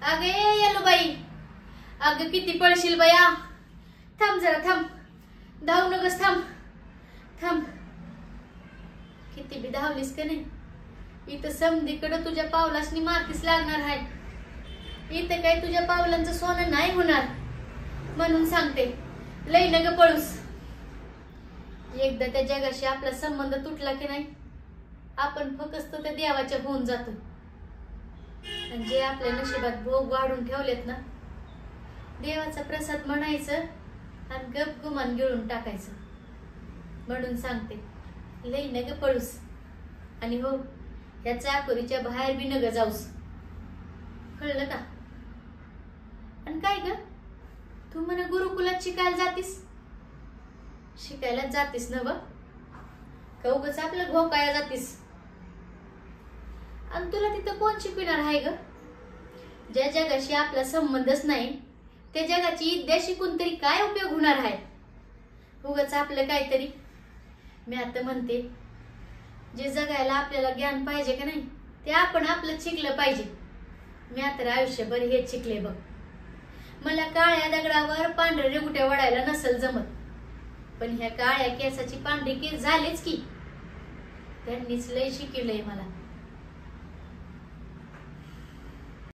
अगे yellow बाई, अगं किती पळशील बया. थांब जरा, थांब. धावू नगस, थांब थांब. किती बी धावलीस का नाही, इथं समधीकडं तुझ्या पावलासनी मारतीच लागणार आहे. इथं काय तुझ्या पावलांचं सोनं नाही होणार. म्हणून सांगते, लई नग पळूस. एकदा त्या जगाशी आपला संबंध तुटला की नाही, आपण फक्त त्या देवाच्या होऊन जातो. आणि जे आपल्या नशिबात भोग वाढून ठेवलेत ना, देवाचा प्रसाद म्हणायचं आणि गप गुमान गिळून टाकायचं. म्हणून सांगते, लई नग पळूस. आणि हो, या चाकोरीच्या बाहेर बी नग जाऊस. कळलं का? आणि काय ग, तू म्हणे गुरुकुलात शिकायला जातीस. शिकायला जातीस ना व, का उगाच आपलं घोकाया जातीस? आणि तुला तिथं कोण शिकविणार आहे ग? ज्या जगाशी आपला संबंधच नाही, त्या जगाची विद्या शिकून तरी काय उपयोग होणार आहे? उगाच आपलं काहीतरी. मी आता म्हणते, जे जगायला आपल्याला ज्ञान पाहिजे का नाही, ते आपण आपलं शिकलं पाहिजे. मी आता आयुष्यभर हेच शिकले बघ. मला काळ्या दगडावर पांढरे रेंगुट्या वडायला नसल जमत, पण ह्या काळ्या केसाची पांढरी केस झालेच की. त्यांनीच लय शिकवलंय मला.